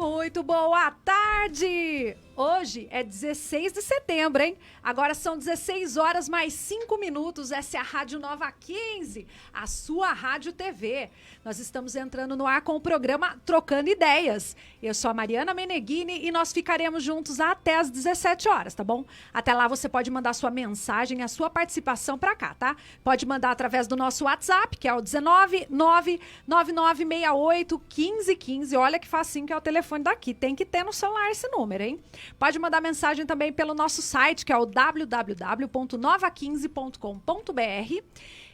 Muito boa tarde! Hoje é 16 de setembro, hein? Agora são 16 horas mais 5 minutos. Essa é a Rádio Nova 15, a sua Rádio TV. Nós estamos entrando no ar com o programa Trocando Ideias. Eu sou a Mariana Meneghini e nós ficaremos juntos até as 17 horas, tá bom? Até lá você pode mandar sua mensagem, a sua participação pra cá, tá? Pode mandar através do nosso WhatsApp, que é o 19999681515. Olha que facinho que é o telefone daqui. Tem que ter no celular esse número, hein? Pode mandar mensagem também pelo nosso site, que é o www.nova15.com.br,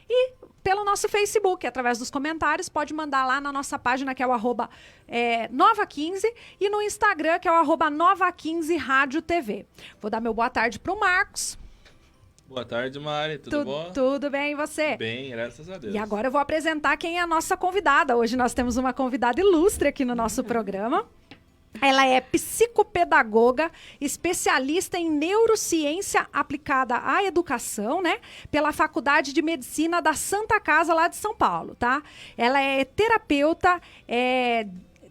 e pelo nosso Facebook, através dos comentários, pode mandar lá na nossa página, que é o @Nova15, e no Instagram, que é o @Nova15 Rádio TV. Vou dar meu boa tarde pro Marcos. Boa tarde, Mari. Tudo bom? Tudo bem, e você? Bem, graças a Deus. E agora eu vou apresentar quem é a nossa convidada. Hoje nós temos uma convidada ilustre aqui no nosso programa. Ela é psicopedagoga, especialista em neurociência aplicada à educação, né? Pela Faculdade de Medicina da Santa Casa, lá de São Paulo, tá? Ela é terapeuta,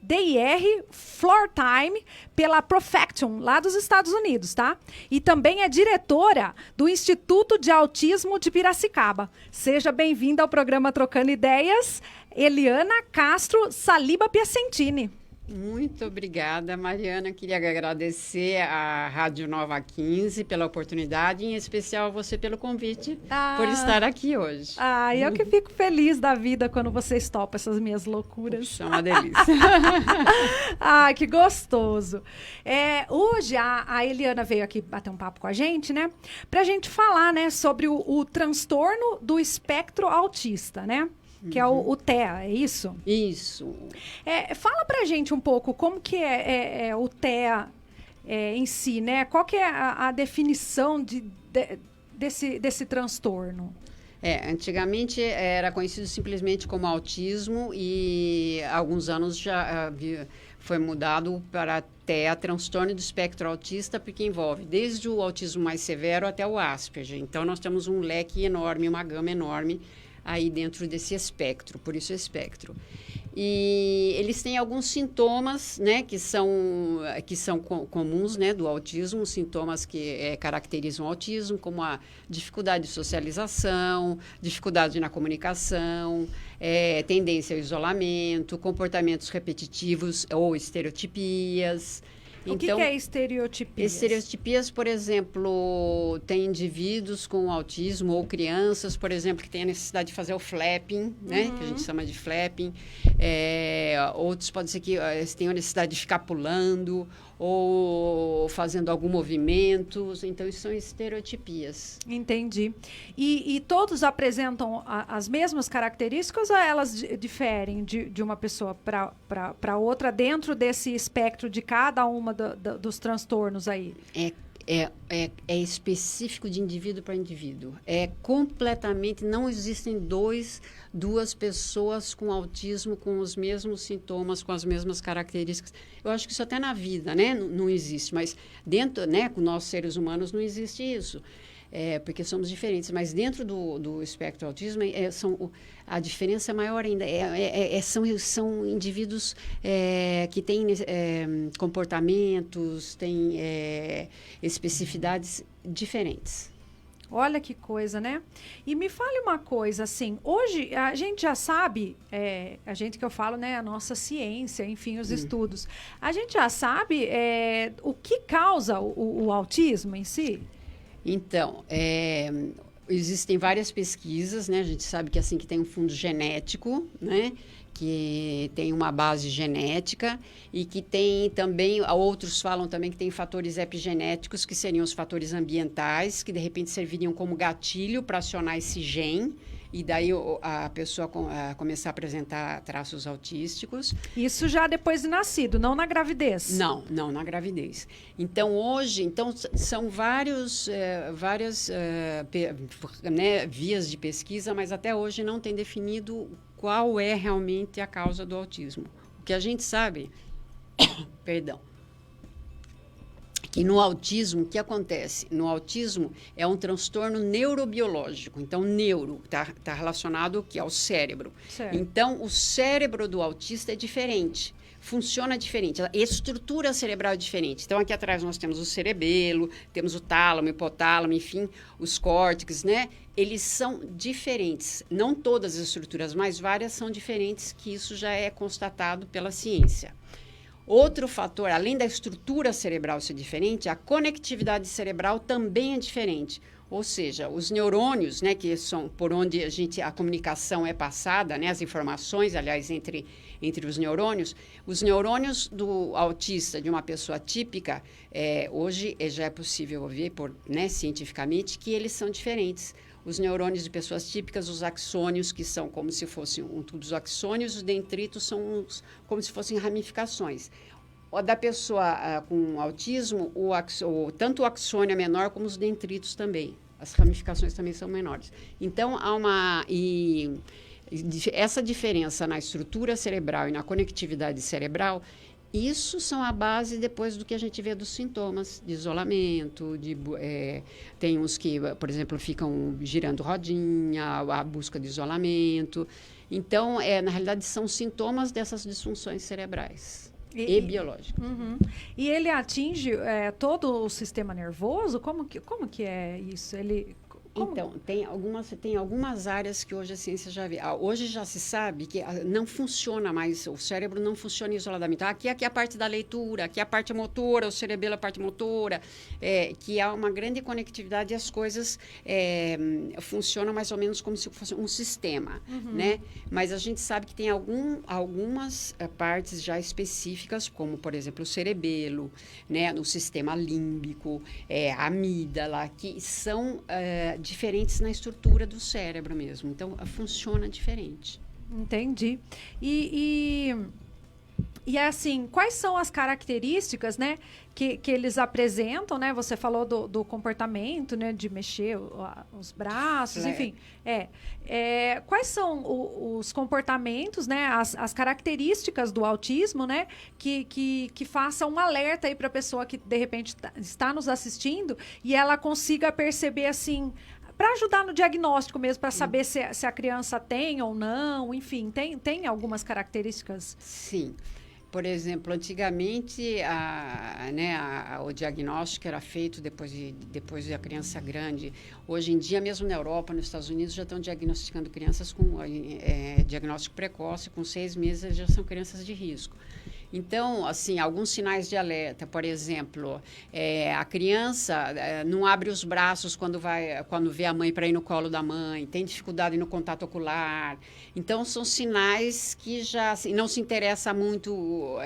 DIR Floor Time pela Profection, lá dos Estados Unidos, tá? E também é diretora do Instituto de Autismo de Piracicaba. Seja bem-vinda ao programa Trocando Ideias, Eliana Castro Saliba Piacentini. Muito obrigada, Mariana. Queria agradecer à Rádio Nova 15 pela oportunidade, em especial a você pelo convite, por estar aqui hoje. Eu que fico feliz da vida quando vocês topam essas minhas loucuras. Puxa, é uma delícia. Que gostoso. Hoje a Eliana veio aqui bater um papo com a gente, né? Pra gente falar, né, sobre o transtorno do espectro autista, né? Que é o TEA, é isso? Isso. Fala pra gente um pouco como que é o TEA em si, né? Qual que é a definição desse transtorno? Antigamente era conhecido simplesmente como autismo e há alguns anos já foi mudado para TEA, transtorno do espectro autista, porque envolve desde o autismo mais severo até o Asperger. Então, nós temos um leque enorme, uma gama enorme aí dentro desse espectro, por isso espectro. E eles têm alguns sintomas, né, que são comuns, né, do autismo, sintomas que caracterizam o autismo, como a dificuldade de socialização, dificuldade na comunicação, tendência ao isolamento, comportamentos repetitivos ou estereotipias. O que é estereotipias? Estereotipias, por exemplo, tem indivíduos com autismo ou crianças, por exemplo, que têm a necessidade de fazer o flapping, né? Que a gente chama de flapping. Outros pode ser que tenham a necessidade de ficar pulando ou fazendo algum movimento. Então, isso são estereotipias. Entendi. E todos apresentam as mesmas características ou elas diferem de uma pessoa para outra dentro desse espectro de cada uma dos transtornos aí? É específico de indivíduo para indivíduo. Completamente, não existem duas pessoas com autismo com os mesmos sintomas, com as mesmas características. Eu acho que isso até na vida, né, não existe, mas dentro, né, com nós seres humanos não existe isso. Porque somos diferentes, mas dentro do espectro autismo a diferença é maior ainda. São indivíduos que têm comportamentos, têm especificidades diferentes. Olha que coisa, né? E me fale uma coisa, assim, hoje a gente já sabe, a gente que eu falo, né, a nossa ciência, enfim, os estudos, a gente já sabe o que causa o autismo em si? Então, existem várias pesquisas, né? A gente sabe que assim que tem um fundo genético, né? Que tem uma base genética e que tem também, outros falam também que tem fatores epigenéticos, que seriam os fatores ambientais, que de repente serviriam como gatilho para acionar esse gene, e daí a pessoa começar a apresentar traços autísticos. Isso já depois de nascido, não na gravidez? Não na gravidez. Então, hoje, são várias vias de pesquisa, mas até hoje não tem definido qual é realmente a causa do autismo. O que a gente sabe, E no autismo, o que acontece? No autismo é um transtorno neurobiológico. Então, neuro está relacionado aqui ao cérebro. Certo. Então, o cérebro do autista é diferente. Funciona diferente. A estrutura cerebral é diferente. Então, aqui atrás nós temos o cerebelo, temos o tálamo, hipotálamo, enfim, os córtex, né? Eles são diferentes. Não todas as estruturas, mas várias são diferentes, que isso já é constatado pela ciência. Outro fator, além da estrutura cerebral ser diferente, a conectividade cerebral também é diferente. Ou seja, os neurônios, né, que são por onde a comunicação é passada, né, as informações, aliás, entre os neurônios do autista, de uma pessoa típica, hoje já é possível ver, né, cientificamente, que eles são diferentes. Os neurônios de pessoas típicas, os axônios, que são como se fossem os axônios, os dendritos são como se fossem ramificações. Da pessoa com autismo, tanto o axônio é menor como os dendritos também. As ramificações também são menores. Então, essa diferença na estrutura cerebral e na conectividade cerebral, isso são a base depois do que a gente vê dos sintomas de isolamento, tem uns que, por exemplo, ficam girando rodinha, a busca de isolamento. Então, na realidade, são sintomas dessas disfunções cerebrais e biológicas. Uhum. E ele atinge todo o sistema nervoso? Como que é isso? Então, tem algumas áreas que hoje a ciência já vê. Hoje já se sabe que não funciona mais, o cérebro não funciona isoladamente. Aqui é a parte da leitura, aqui é a parte motora, o cerebelo é a parte motora, que há uma grande conectividade e as coisas funcionam mais ou menos como se fosse um sistema, né? Mas a gente sabe que tem algumas partes já específicas, como, por exemplo, o cerebelo, né? No sistema límbico, a amígdala, que são diferentes na estrutura do cérebro mesmo. Então, funciona diferente. Entendi. E assim, quais são as características, né, que eles apresentam, né? Você falou do comportamento, né, de mexer os braços, enfim. Quais são os comportamentos, né, as características do autismo, né, que façam um alerta aí para a pessoa que, de repente, está nos assistindo e ela consiga perceber, assim, para ajudar no diagnóstico mesmo, para saber se a criança tem ou não, enfim, tem algumas características? Sim. Por exemplo, antigamente o diagnóstico era feito depois da criança grande. Hoje em dia, mesmo na Europa, nos Estados Unidos, já estão diagnosticando crianças com diagnóstico precoce, com 6 meses já são crianças de risco. Então, assim, alguns sinais de alerta, por exemplo, a criança não abre os braços quando vê a mãe para ir no colo da mãe, tem dificuldade no contato ocular. Então, são sinais que já assim, não se interessa muito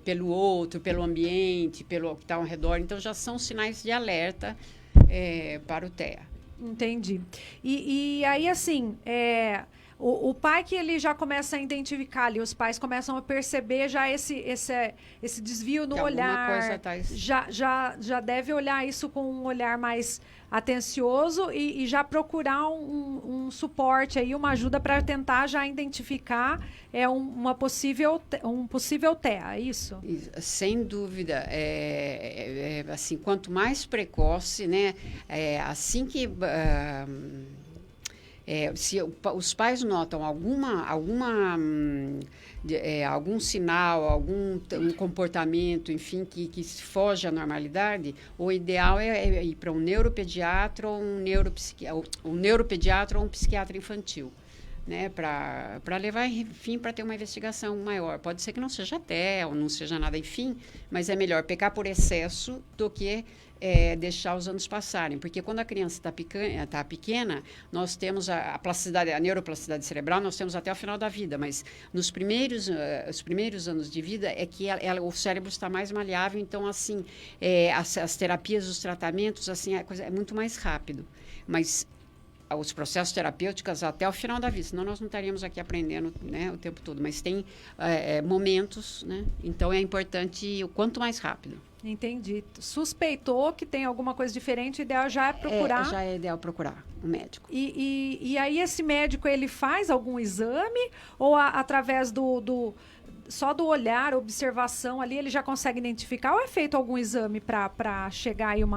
pelo outro, pelo ambiente, pelo que está ao redor. Então, já são sinais de alerta para o TEA. Entendi. E aí, assim, o pai que ele já começa a identificar ali, os pais começam a perceber já esse desvio no olhar, já deve olhar isso com um olhar mais atencioso e já procurar um suporte aí, uma ajuda para tentar já identificar um possível TEA, é isso? Sem dúvida. Assim, quanto mais precoce, né, assim que se os pais notam algum sinal, algum comportamento, enfim, que foge à normalidade, o ideal é ir para um neuropediatra ou um neuropediatra ou um psiquiatra infantil, né, para levar, enfim, para ter uma investigação maior. Pode ser que não seja TEA ou não seja nada, enfim, mas é melhor pecar por excesso do que deixar os anos passarem, porque quando a criança está pequena, nós temos a neuroplasticidade cerebral, nós temos até o final da vida, mas nos os primeiros anos de vida é que o cérebro está mais maleável, então, assim, as terapias, os tratamentos, assim, a coisa é muito mais rápido, mas os processos terapêuticos até o final da vida, senão nós não estaríamos aqui aprendendo, né, o tempo todo, mas tem momentos, né, então é importante o quanto mais rápido. Entendi. Suspeitou que tem alguma coisa diferente, o ideal já é procurar. Já é ideal procurar um médico. E aí esse médico, ele faz algum exame ou através só do olhar, observação ali, ele já consegue identificar ou é feito algum exame para chegar aí um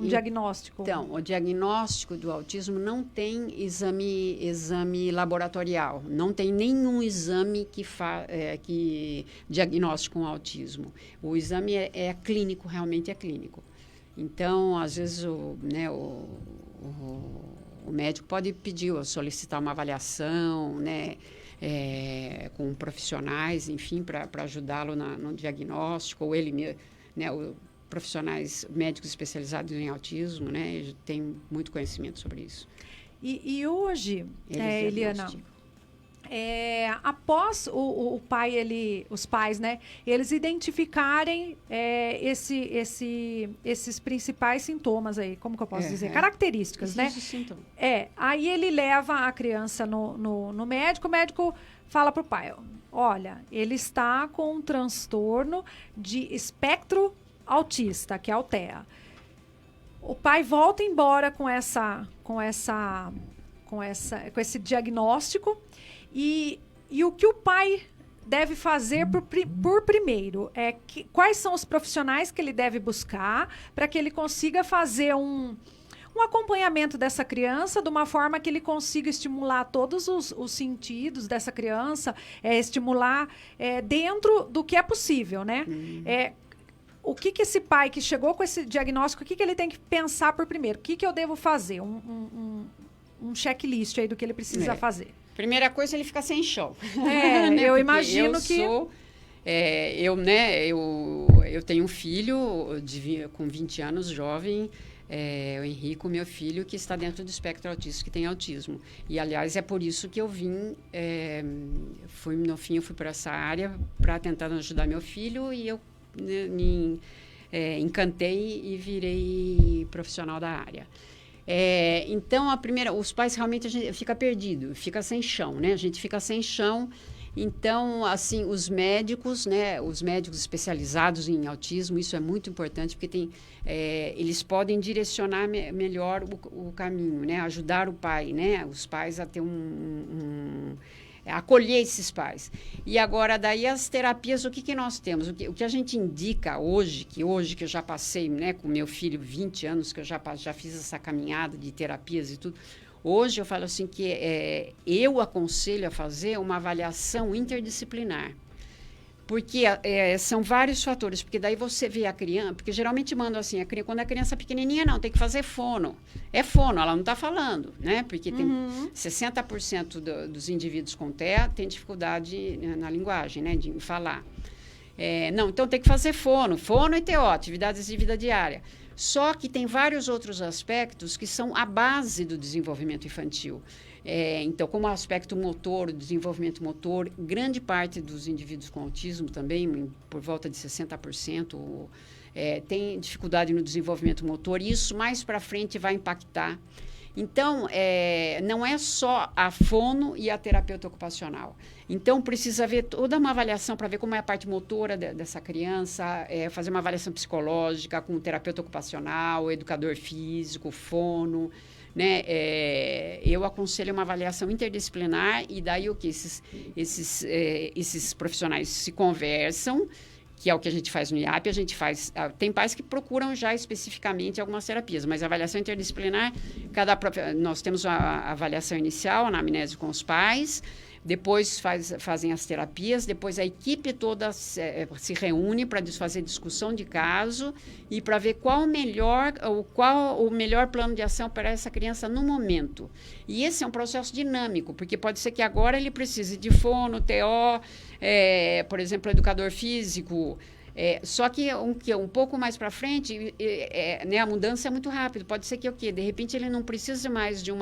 diagnóstico? Então, o diagnóstico do autismo não tem exame laboratorial, não tem nenhum exame que diagnostica com autismo. O exame é clínico, realmente é clínico. Então, às vezes, o médico pode pedir ou solicitar uma avaliação, né? Com profissionais, enfim, para ajudá-lo no diagnóstico, ou ele, né, profissionais médicos especializados em autismo, né, tem muito conhecimento sobre isso. E hoje, Eliana, após o pai, os pais, né, eles identificarem esses principais sintomas aí, como que eu posso dizer? Características, né? Sintomas. Aí ele leva a criança no médico, o médico fala para o pai, olha, ele está com um transtorno de espectro autista, que é o TEA. O pai volta embora com esse diagnóstico. E o que o pai deve fazer por primeiro quais são os profissionais que ele deve buscar para que ele consiga fazer um acompanhamento dessa criança de uma forma que ele consiga estimular todos os sentidos dessa criança, estimular dentro do que é possível, né? O que esse pai que chegou com esse diagnóstico, o que ele tem que pensar por primeiro? O que eu devo fazer? Um checklist aí do que ele precisa fazer. Primeira coisa, ele fica sem chão. Eu imagino que... Eu tenho um filho com 20 anos, jovem, o Henrico, meu filho, que está dentro do espectro autista, que tem autismo. E, aliás, é por isso que eu no fim, eu fui para essa área para tentar ajudar meu filho e eu me encantei e virei profissional da área. Então, os pais realmente a gente fica perdido, fica sem chão, né? A gente fica sem chão. Então, assim, os médicos, né? Os médicos especializados em autismo, isso é muito importante, porque eles podem direcionar melhor o caminho, né? Ajudar o pai, né? Os pais a ter acolher esses pais. E agora, daí as terapias, o que nós temos? O que a gente indica hoje que eu já passei, né, com meu filho, 20 anos, que eu já fiz essa caminhada de terapias e tudo, hoje eu falo assim que eu aconselho a fazer uma avaliação interdisciplinar. Porque são vários fatores, porque daí você vê a criança, porque geralmente mandam assim, quando a criança é pequenininha, não, tem que fazer fono. É fono, ela não está falando, né? Porque tem 60% dos indivíduos com TEA tem dificuldade na linguagem, né? De falar. Não, então tem que fazer fono e TO, atividades de vida diária. Só que tem vários outros aspectos que são a base do desenvolvimento infantil. Então, como o aspecto motor, o desenvolvimento motor, grande parte dos indivíduos com autismo também, por volta de 60%, tem dificuldade no desenvolvimento motor, e isso mais para frente vai impactar. Então, não é só a fono e a terapeuta ocupacional. Então, precisa ver toda uma avaliação para ver como é a parte motora dessa criança, fazer uma avaliação psicológica com o terapeuta ocupacional, o educador físico, fono, né? Eu aconselho uma avaliação interdisciplinar e daí esses profissionais se conversam, que é o que a gente faz no IAP, tem pais que procuram já especificamente algumas terapias, mas a avaliação interdisciplinar, nós temos a avaliação inicial, a anamnese com os pais, depois fazem as terapias, depois a equipe toda se reúne para fazer discussão de caso e para ver qual o melhor plano de ação para essa criança no momento. E esse é um processo dinâmico, porque pode ser que agora ele precise de fono, TO, por exemplo, educador físico. Só que um pouco mais para frente, né, a mudança é muito rápida. Pode ser que de repente ele não precise mais de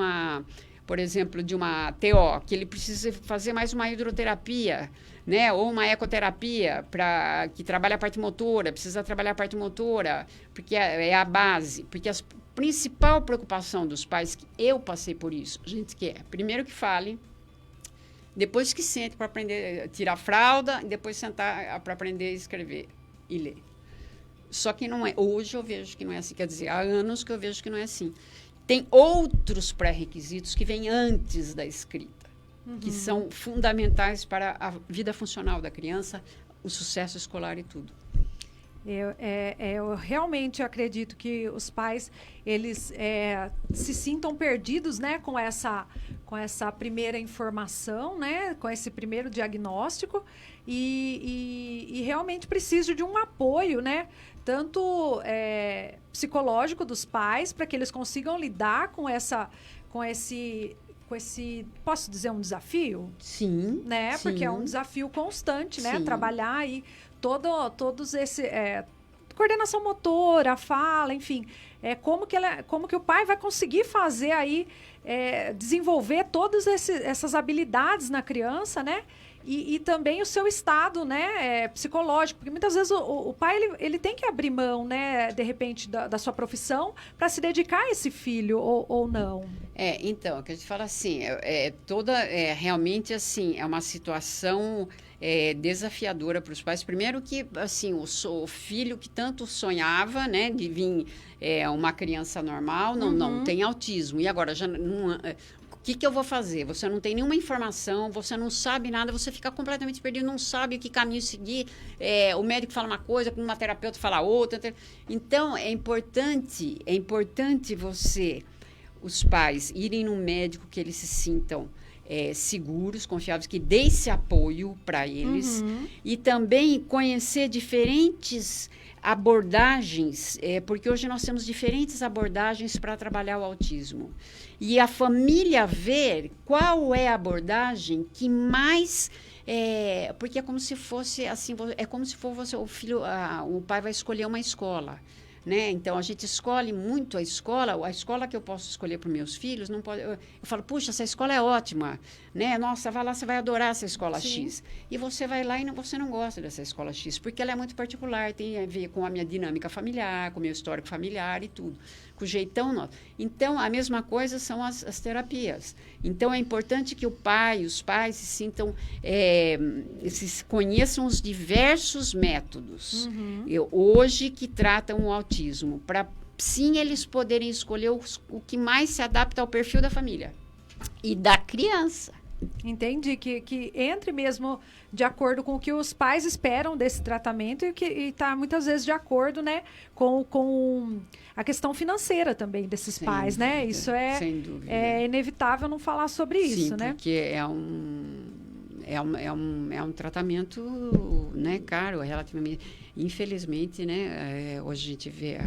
por exemplo, de uma TO, que ele precisa fazer mais uma hidroterapia, né? Ou uma ecoterapia que trabalha a parte motora, precisa trabalhar a parte motora, porque é a base. Porque a principal preocupação dos pais, que eu passei por isso, gente, primeiro que fale, depois que sente para aprender a tirar a fralda, depois sentar para aprender a escrever e ler. Só que não é. Hoje eu vejo que não é assim, quer dizer, há anos que eu vejo que não é assim. Tem outros pré-requisitos que vêm antes da escrita, que são fundamentais para a vida funcional da criança, o sucesso escolar e tudo. Eu realmente acredito que os pais eles se sintam perdidos, né, com essa primeira informação, né, com esse primeiro diagnóstico e realmente precisam de um apoio, né, tanto psicológico dos pais para que eles consigam lidar com esse, posso dizer, um desafio? Sim. Né? Sim. Porque é um desafio constante, né? Sim. Trabalhar aí todos esse coordenação motora, fala, enfim, como que o pai vai conseguir fazer aí desenvolver todas essas habilidades na criança, né? E também o seu estado, né, psicológico, porque muitas vezes o pai ele tem que abrir mão, né, de repente da sua profissão para se dedicar a esse filho ou não. Então, que a gente fala assim, realmente assim, é uma situação desafiadora para os pais. Primeiro que, assim, o filho que tanto sonhava, né, de vir uma criança normal, não tem autismo. E agora, já não... O que eu vou fazer? Você não tem nenhuma informação, você não sabe nada, você fica completamente perdido, não sabe que caminho seguir. O médico fala uma coisa, uma terapeuta fala outra. Então, é importante os pais, irem no médico que eles se sintam seguros, confiáveis, que dê esse apoio para eles. E também conhecer diferentes abordagens, porque hoje nós temos diferentes abordagens para trabalhar o autismo. E a família ver qual é a abordagem que mais... porque é como se fosse assim, é como se fosse o filho, o pai vai escolher uma escola, né? Então a gente escolhe muito a escola que eu posso escolher para os meus filhos, não pode, eu falo, puxa, essa escola é ótima, né? Nossa, vai lá, você vai adorar essa escola Sim. X. E você vai lá e você não gosta dessa escola X, porque ela é muito particular, tem a ver com a minha dinâmica familiar, com o meu histórico familiar e tudo, com o jeitão nosso. Então, a mesma coisa são as terapias. Então, é importante que os pais se sintam, conheçam os diversos métodos, hoje que tratam o autismo, para sim eles poderem escolher o que mais se adapta ao perfil da família e da criança. Entendi, que entre mesmo de acordo com o que os pais esperam desse tratamento e que está muitas vezes de acordo, né, com a questão financeira também desses pais, dúvida, né? Isso sem dúvida. É inevitável não falar sobre Sim, isso, né? Porque é um tratamento, né, caro, relativamente. Infelizmente, né, hoje a gente vê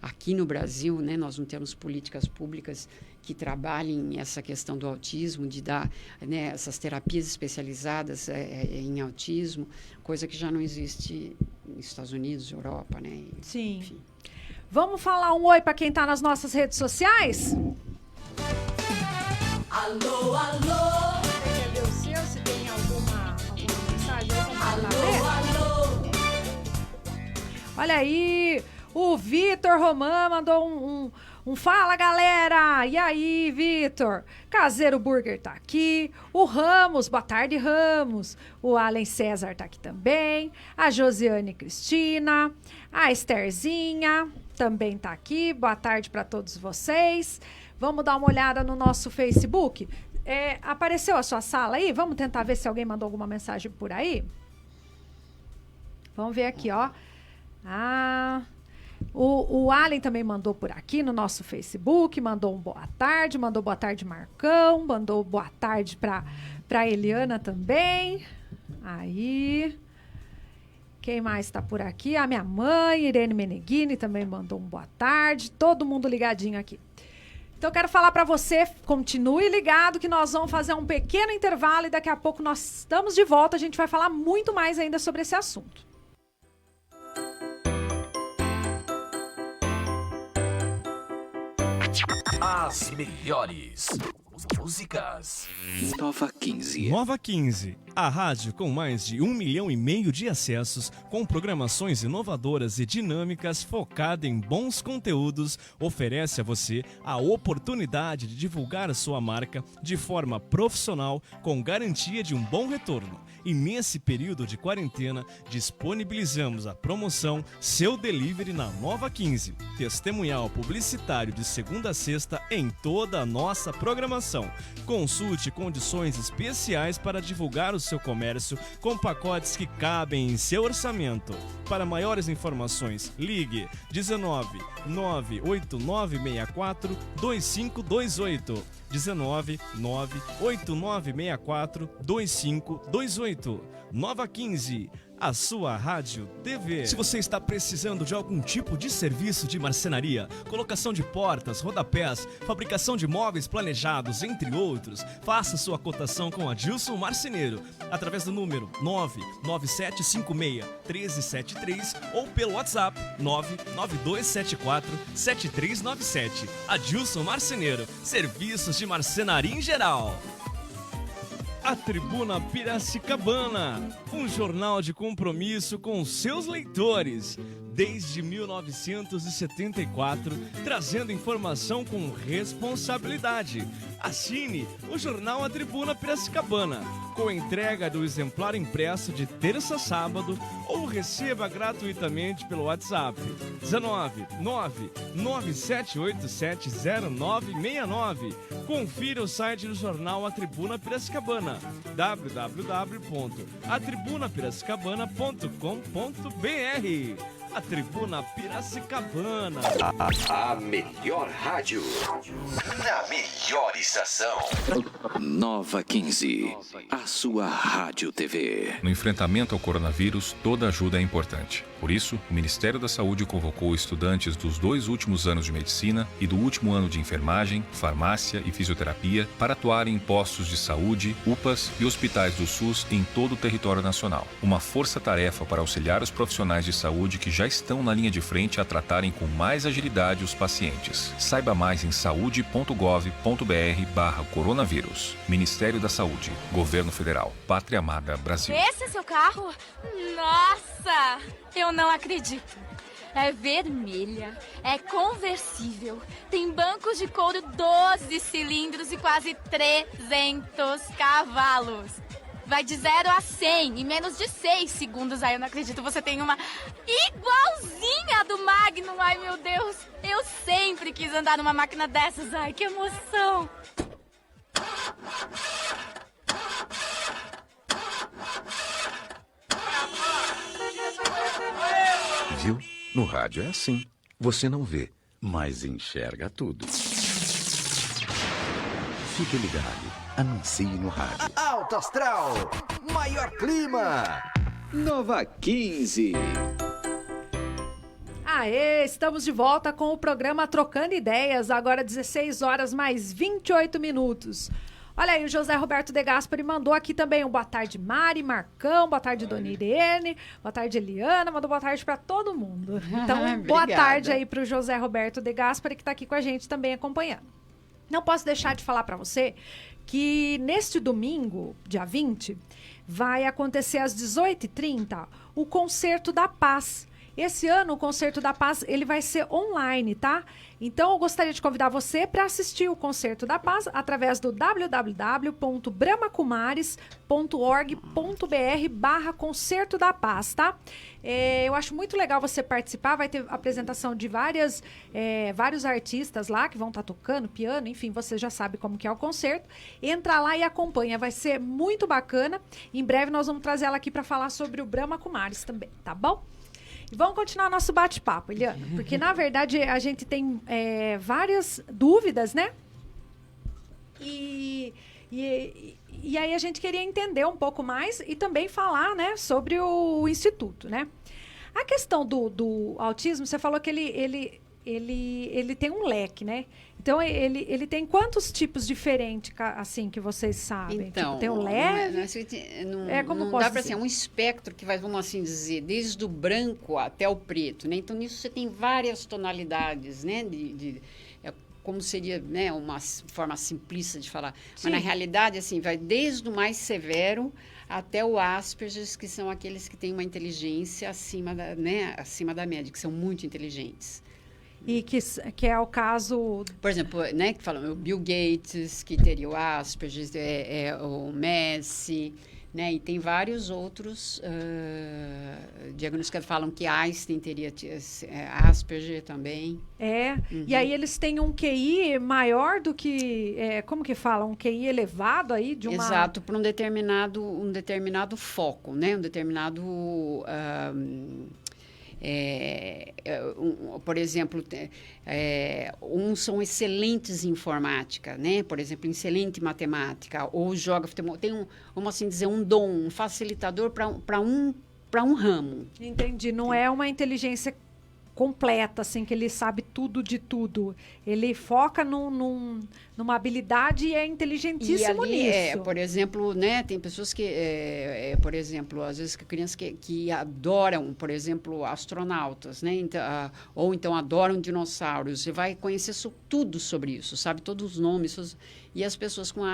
aqui no Brasil, né, nós não temos políticas públicas que trabalhem essa questão do autismo, de dar, né, essas terapias especializadas em autismo, coisa que já não existe nos Estados Unidos, Europa, né? Sim. Enfim. Vamos falar um oi para quem está nas nossas redes sociais? Alô, alô. Você quer ver o seu? Se tem alguma mensagem? Alô, alô. Olha aí, o Vitor Román mandou um fala, galera! E aí, Vitor? Caseiro Burger tá aqui. O Ramos, boa tarde, Ramos. O Allen César tá aqui também. A Josiane Cristina. A Estherzinha também tá aqui. Boa tarde para todos vocês. Vamos dar uma olhada no nosso Facebook. Apareceu a sua sala aí? Vamos tentar ver se alguém mandou alguma mensagem por aí? Vamos ver aqui, ó. O Allen também mandou por aqui no nosso Facebook, mandou boa tarde Marcão, mandou boa tarde para Eliana também. Aí, quem mais está por aqui? A minha mãe, Irene Meneghini, também mandou boa tarde. Todo mundo ligadinho aqui. Então, eu quero falar para você, continue ligado que nós vamos fazer um pequeno intervalo e daqui a pouco nós estamos de volta. A gente vai falar muito mais ainda sobre esse assunto. As melhores músicas. Nova 15. Nova 15. A rádio com mais de 1,5 milhão de acessos, com programações inovadoras e dinâmicas focada em bons conteúdos, oferece a você a oportunidade de divulgar a sua marca de forma profissional, com garantia de um bom retorno. E nesse período de quarentena, disponibilizamos a promoção Seu Delivery na Nova 15, testemunhal publicitário de segunda a sexta em toda a nossa programação. Consulte condições especiais para divulgar o seu comércio com pacotes que cabem em seu orçamento. Para maiores informações, ligue 19 98964 2528. 19 98964 2528. Nova 15, a sua rádio TV. Se você está precisando de algum tipo de serviço de marcenaria, colocação de portas, rodapés, fabricação de móveis planejados, entre outros, faça sua cotação com Adilson Marceneiro através do número 99756-1373 ou pelo WhatsApp 99274-7397. Adilson Marceneiro, serviços de marcenaria em geral. A Tribuna Piracicabana, um jornal de compromisso com seus leitores, desde 1974, trazendo informação com responsabilidade. Assine o jornal A Tribuna Piracicabana, com entrega do exemplar impresso de terça a sábado, ou receba gratuitamente pelo WhatsApp 19 997870969. Confira o site do jornal A Tribuna Piracicabana, www.atribunapiracicabana.com.br. A Tribuna Piracicabana. A melhor rádio. Na melhor estação. Nova 15. A sua rádio TV. No enfrentamento ao coronavírus, toda ajuda é importante. Por isso, o Ministério da Saúde convocou estudantes dos 2 últimos anos de medicina e do último ano de enfermagem, farmácia e fisioterapia para atuarem em postos de saúde, UPAs e hospitais do SUS em todo o território nacional. Uma força-tarefa para auxiliar os profissionais de saúde que já estão na linha de frente a tratarem com mais agilidade os pacientes. Saiba mais em saude.gov.br/coronavírus. Ministério da Saúde, Governo Federal, Pátria Amada, Brasil. Esse é seu carro? Nossa! Eu não acredito. É vermelha, é conversível, tem bancos de couro 12 cilindros e quase 300 cavalos. Vai de 0 a 100 em menos de 6 segundos. Ai, eu não acredito, você tem uma igualzinha do Magnum. Ai, meu Deus, eu sempre quis andar numa máquina dessas. Ai, que emoção. Viu? No rádio é assim. Você não vê, mas enxerga tudo. Fique ligado. Anuncie no rádio. Alto Astral, maior clima. Nova 15. Aê, estamos de volta com o programa Trocando Ideias, agora 16 horas mais 28 minutos. Olha aí, o José Roberto De Gasperi mandou aqui também um boa tarde, Mari, Marcão, boa tarde, Dona Irene, boa tarde, Eliana, mandou boa tarde para todo mundo. Então, boa tarde aí para o José Roberto De Gasperi, que está aqui com a gente também acompanhando. Não posso deixar de falar para você que neste domingo, dia 20, vai acontecer às 18h30 o Concerto da Paz. Esse ano, o Concerto da Paz, ele vai ser online, tá? Então, eu gostaria de convidar você para assistir o Concerto da Paz através do www.brahmacumaris.org.br/Concerto da Paz, tá? Eu acho muito legal você participar, vai ter apresentação de vários artistas lá que vão estar tocando piano, enfim, você já sabe como que é o concerto. Entra lá e acompanha, vai ser muito bacana. Em breve nós vamos trazer ela aqui para falar sobre o Brahma Kumaris também, tá bom? E vamos continuar nosso bate-papo, Eliana, porque na verdade a gente tem várias dúvidas, né? E aí a gente queria entender um pouco mais e também falar, né, sobre o Instituto, né? A questão do autismo, você falou que ele tem um leque, né? Então, ele tem quantos tipos diferentes, assim, que vocês sabem? Então, tipo, tem o leve? Não dá para ser um espectro que vai, vamos assim dizer, desde o branco até o preto, né? Então, nisso você tem várias tonalidades, né? Como seria, né, uma forma simplista de falar. Sim. Mas, na realidade, assim, vai desde o mais severo até o Asperger, que são aqueles que têm uma inteligência acima da média, que são muito inteligentes. E que é o caso... Por exemplo, né, que falam o Bill Gates, que teria o Asperger, o Messi, né, e tem vários outros diagnósticos que falam que Einstein teria Asperger também. E aí eles têm um QI maior do que... como que fala? Um QI elevado aí? Exato, para um determinado foco, né, um determinado... por exemplo, uns são excelentes em informática, né? Por exemplo, excelente em matemática, ou joga futebol. Tem vamos assim dizer, um dom, um facilitador para um ramo. Entendi. Não é uma inteligência completa, assim, que ele sabe tudo de tudo. Ele foca numa habilidade e é inteligentíssimo nisso. Por exemplo, né, tem pessoas que, por exemplo, às vezes crianças que adoram, por exemplo, astronautas, né, ou então adoram dinossauros. Você vai conhecer tudo sobre isso, sabe todos os nomes. E as pessoas com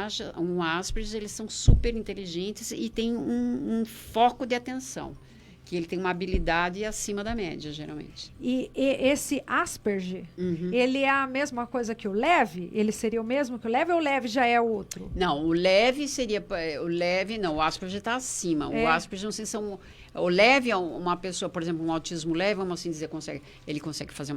Asperger, eles são super inteligentes e têm um foco de atenção, que ele tem uma habilidade acima da média, geralmente. E esse Asperger, ele é a mesma coisa que o leve? Ele seria o mesmo que o leve ou o leve já é outro? Não, o leve seria... o Asperger está acima. O Asperger, não sei se são... O leve é uma pessoa, por exemplo, um autismo leve, vamos assim dizer, ele consegue fazer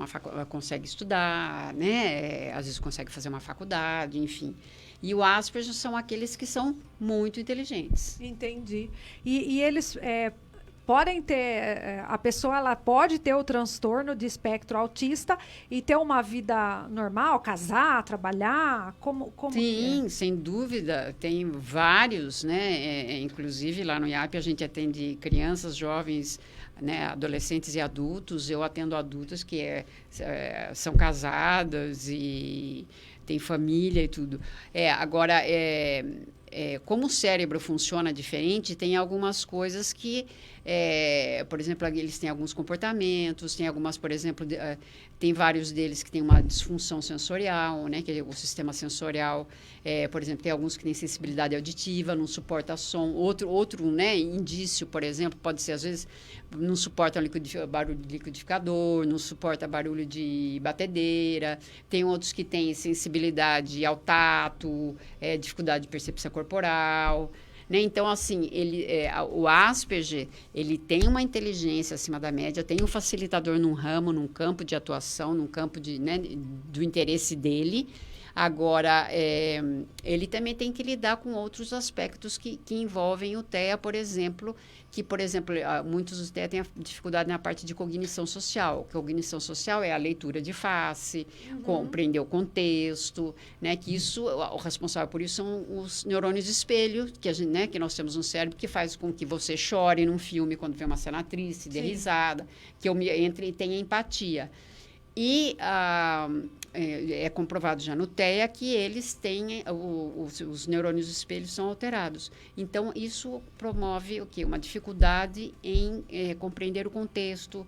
consegue estudar, né? Às vezes consegue fazer uma faculdade, enfim. E o Asperger são aqueles que são muito inteligentes. Entendi. E eles... podem ter, a pessoa ela pode ter o transtorno de espectro autista e ter uma vida normal, casar, trabalhar, como Sim, sem dúvida, tem vários, né? Inclusive lá no IAP a gente atende crianças, jovens, né? Adolescentes e adultos. Eu atendo adultos que são casadas e têm família e tudo. Agora, como o cérebro funciona diferente, tem algumas coisas que, por exemplo, eles têm alguns comportamentos, tem algumas, por exemplo, tem vários deles que têm uma disfunção sensorial, né, que é o sistema sensorial, por exemplo, tem alguns que têm sensibilidade auditiva, não suporta som. Outro, né, indício, por exemplo, pode ser, às vezes, não suporta barulho de liquidificador, não suporta barulho de batedeira. Tem outros que têm sensibilidade ao tato, dificuldade de percepção corporal, né? Então, assim, o Asperger, ele tem uma inteligência acima da média, tem um facilitador num ramo, num campo de atuação, num campo do interesse dele. Agora, ele também tem que lidar com outros aspectos que envolvem o TEA, por exemplo, muitos dos TEA têm dificuldade na parte de cognição social. Cognição social é a leitura de face, compreender o contexto, né? Que o responsável por isso são os neurônios de espelho, que nós temos no cérebro, que faz com que você chore num filme quando vê uma cena triste, dê risada, que eu entre e tenha empatia. E é comprovado já no TEA que eles têm, os neurônios do espelho são alterados. Então, isso promove o quê? Uma dificuldade em compreender o contexto,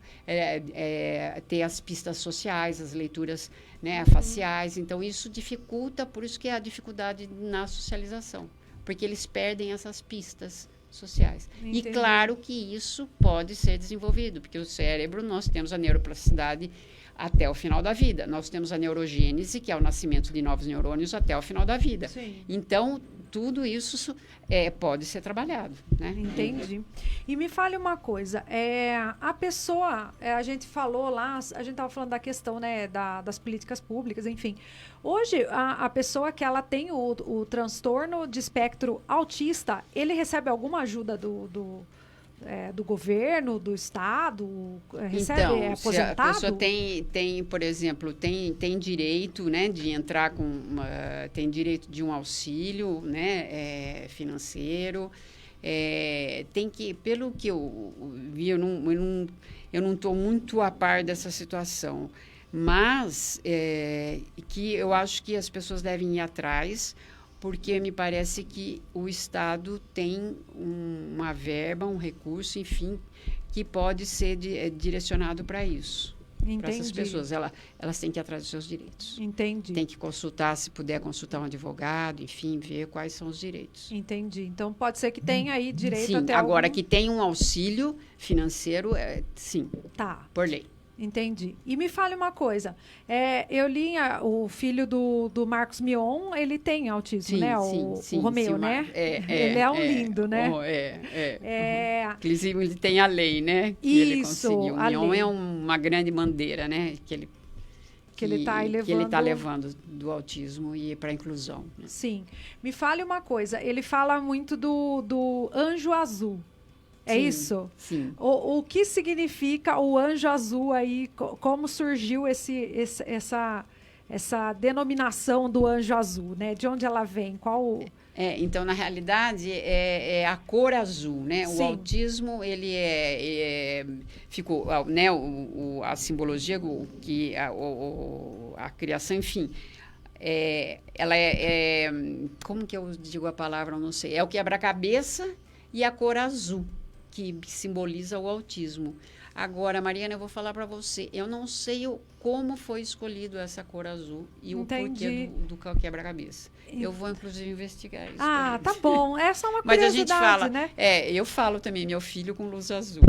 ter as pistas sociais, as leituras, né, faciais. Então, isso dificulta, por isso que é a dificuldade na socialização, porque eles perdem essas pistas sociais. Entendi. E claro que isso pode ser desenvolvido, porque o cérebro, nós temos a neuroplasticidade até o final da vida. Nós temos a neurogênese, que é o nascimento de novos neurônios até o final da vida. Sim. Então, tudo isso pode ser trabalhado, né? Entendi. E me fale uma coisa, a pessoa, a gente falou lá, a gente estava falando da questão, né, das políticas públicas, enfim. Hoje, a pessoa que ela tem o transtorno de espectro autista, ele recebe alguma ajuda do governo, do Estado, recebe, então, é aposentado? Se a pessoa tem, por exemplo, tem direito, né, de entrar tem direito de um auxílio, né, financeiro, tem que, pelo que eu vi, eu não estou muito a par dessa situação, mas que eu acho que as pessoas devem ir atrás, porque me parece que o Estado tem uma verba, um recurso, enfim, que pode ser direcionado para isso. para essas Entendi. pessoas. Elas têm que ir atrás dos seus direitos. Entendi. Tem que consultar, se puder consultar um advogado, enfim, ver quais são os direitos. Entendi. Então, pode ser que tenha aí direito Sim, até agora algum... que tem um auxílio financeiro, sim, Tá. por lei. Entendi. E me fale uma coisa. Eu li o filho do Marcos Mion, ele tem autismo, Sim, né? sim, O Romeu, sim, né? Ele é um lindo, né? Inclusive, ele tem a lei, né? Que ele Isso, conseguiu. O a Mion lei. é uma grande bandeira, né? Que ele está levando do autismo e para a inclusão. Né? Sim. Me fale uma coisa. Ele fala muito do anjo azul. É Sim, isso? Sim. O que significa o anjo azul aí? Como surgiu essa denominação do anjo azul, né? De onde ela vem? Qual... Então, na realidade, é a cor azul, né? Sim. O autismo, ele ficou, né? A simbologia, a criação, enfim, ela como que eu digo a palavra? Eu não sei. É o quebra-cabeça e a cor azul, que simboliza o autismo. Agora, Mariana, eu vou falar para você, eu não sei como foi escolhido essa cor azul e Entendi. o porquê do quebra-cabeça. Eu vou, inclusive, investigar isso. Ah, tá bom. É só uma Mas curiosidade, a gente fala, né? Eu falo também, meu filho com luz azul.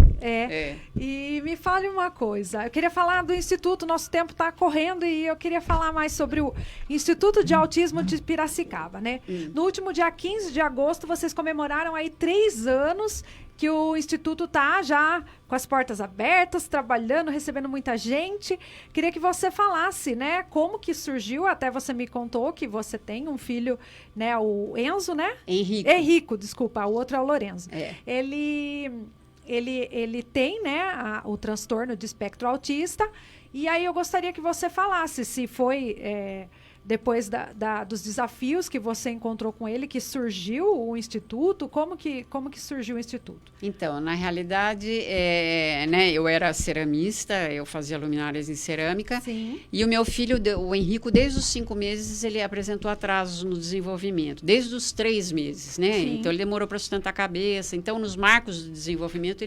E me fale uma coisa. Eu queria falar do Instituto, nosso tempo está correndo e eu queria falar mais sobre o Instituto de Autismo de Piracicaba, né? No último dia 15 de agosto, vocês comemoraram aí 3 anos que o Instituto tá já com as portas abertas, trabalhando, recebendo muita gente. Queria que você falasse, né, como que surgiu, até você me contou que você tem um filho, né, o Enzo, né? Henrico, desculpa, o outro é o Lorenzo. Ele tem, né, o transtorno de espectro autista, e aí eu gostaria que você falasse se foi... depois dos desafios que você encontrou com ele, que surgiu o Instituto, como que surgiu o Instituto? Então, na realidade, né, eu era ceramista, eu fazia luminárias em cerâmica. Sim. E o meu filho, o Henrico, desde os 5 meses, ele apresentou atrasos no desenvolvimento, desde os 3 meses, né? Sim. Então, ele demorou para sustentar a cabeça. Então, nos marcos de desenvolvimento,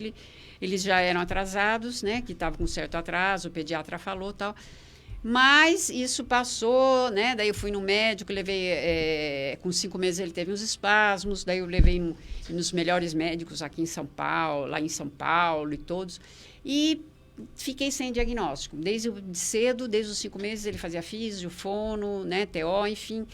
eles já eram atrasados, né? Que estavam com certo atraso, o pediatra falou e tal. Mas isso passou, né? Daí eu fui no médico, levei... com 5 meses ele teve uns espasmos, daí eu levei nos melhores médicos aqui em São Paulo, lá em São Paulo e todos. E fiquei sem diagnóstico. Desde cedo, desde os 5 meses, ele fazia físio, fono, né? TO, enfim.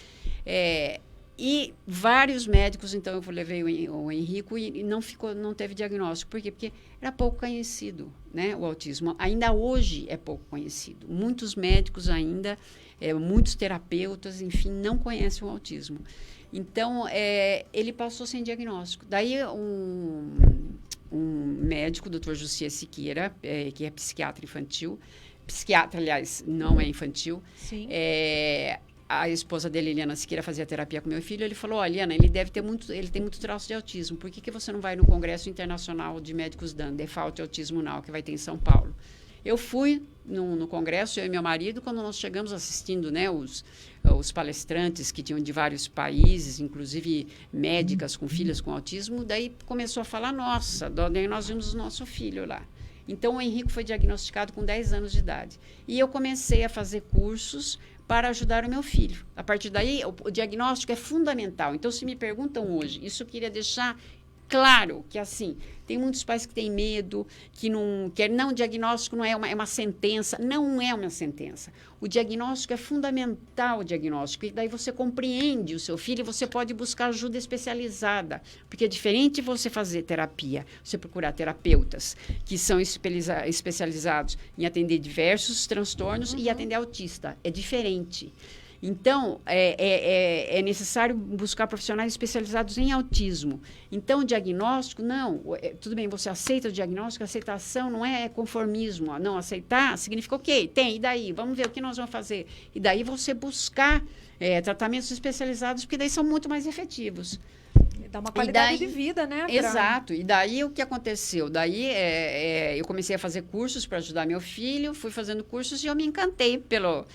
E vários médicos, então eu levei o Henrico e não teve diagnóstico. Por quê? Porque era pouco conhecido, né, o autismo. Ainda hoje é pouco conhecido. Muitos médicos ainda, muitos terapeutas, enfim, não conhecem o autismo. Então, ele passou sem diagnóstico. Daí, um médico, o Dr. Jussier Siqueira, que é psiquiatra infantil, psiquiatra, aliás, não é infantil, Sim. A esposa dele, Eliana Siqueira, fazia terapia com meu filho. Ele falou: olha, Eliana, ele tem muito traço de autismo. Por que você não vai no Congresso Internacional de Médicos Dan, Default Autismo Now, que vai ter em São Paulo? Eu fui no congresso, eu e meu marido, quando nós chegamos assistindo, né, os palestrantes que tinham de vários países, inclusive médicas com filhas com autismo, daí começou a falar, nossa, daí nós vimos o nosso filho lá. Então, o Henrico foi diagnosticado com 10 anos de idade. E eu comecei a fazer cursos para ajudar o meu filho. A partir daí, o diagnóstico é fundamental. Então, se me perguntam hoje, isso eu queria deixar claro que, assim, tem muitos pais que têm medo, que não querem. Não, o diagnóstico não é uma sentença. Não é uma sentença. O diagnóstico é fundamental, o diagnóstico. E daí você compreende o seu filho e você pode buscar ajuda especializada. Porque é diferente você fazer terapia, você procurar terapeutas que são especializados em atender diversos transtornos e atender autista. É diferente. Então, é necessário buscar profissionais especializados em autismo. Então, o diagnóstico, não. Tudo bem, você aceita o diagnóstico, aceitação não é conformismo. Não, aceitar significa, ok, tem, e daí? Vamos ver o que nós vamos fazer. E daí você buscar tratamentos especializados, porque daí são muito mais efetivos. Dá uma qualidade de vida, né? Exato. E daí, o que aconteceu? Daí, eu comecei a fazer cursos para ajudar meu filho, fui fazendo cursos e eu me encantei pelo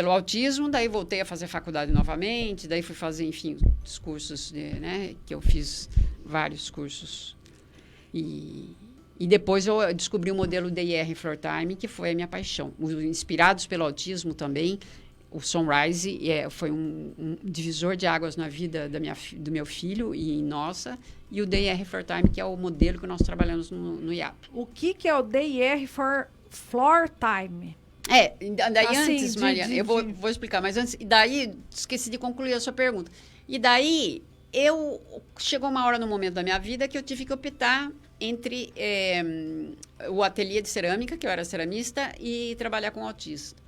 autismo, daí voltei a fazer faculdade novamente, daí fui fazer, enfim, os cursos, né, que eu fiz vários cursos. E E depois eu descobri o modelo DIR Floor Time, que foi a minha paixão. Inspirados pelo autismo também, o Sunrise foi um divisor de águas na vida do meu filho e nossa. E o DIR Floor Time, que é o modelo que nós trabalhamos no IAP. O que é o DIR Floor Time? Daí Assim, antes, Mariana, eu vou explicar, mas antes, e daí, esqueci de concluir a sua pergunta. E daí, chegou uma hora no momento da minha vida que eu tive que optar entre o ateliê de cerâmica, que eu era ceramista, e trabalhar com autista.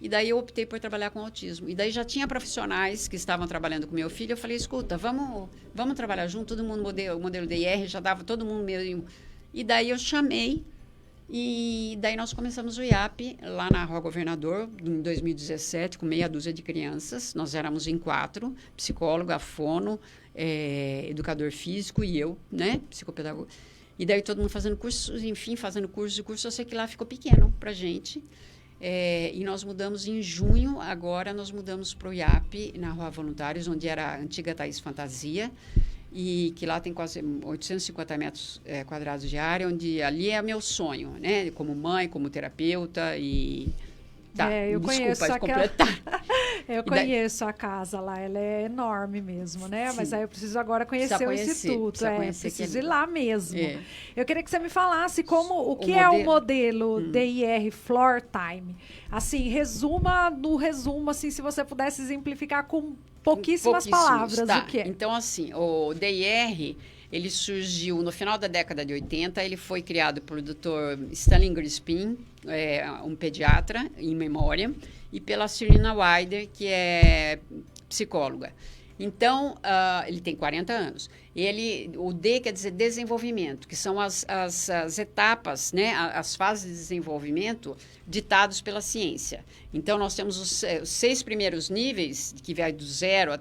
E daí eu optei por trabalhar com autismo. E daí já tinha profissionais que estavam trabalhando com meu filho. Eu falei, escuta, vamos trabalhar junto, todo mundo o modelo DIR, já dava todo mundo mesmo. E daí eu chamei, e daí nós começamos o IAP lá na Rua Governador, em 2017, com meia dúzia de crianças. Nós éramos em 4, psicóloga, fono, educador físico e eu, né, psicopedagogo. E daí todo mundo fazendo cursos, enfim, fazendo curso e curso. Eu sei que lá ficou pequeno pra gente. E nós mudamos em junho, agora nós mudamos para o IAP, na Rua Voluntários, onde era a antiga Thaís Fantasia, e que lá tem quase 850 metros quadrados de área, onde ali é meu sonho, né? Como mãe, como terapeuta e... Tá, eu conheço completar. Eu conheço a casa lá, ela é enorme mesmo, né? Sim. Mas aí eu preciso agora conhecer o instituto. Preciso ir lá mesmo. Eu queria que você me falasse o que é o modelo DIR Floor Time. Assim, no resumo, assim, se você pudesse exemplificar com pouquíssimas palavras o que é. Então, assim, o DIR... Ele surgiu no final da década de 80, ele foi criado pelo Dr. Stanley Grispin, um pediatra em memória, e pela Serena Wider, que é psicóloga. Então, ele tem 40 anos. O D quer dizer desenvolvimento, que são as etapas, né, as fases de desenvolvimento ditados pela ciência. Então, nós temos os 6 primeiros níveis, que vai do 0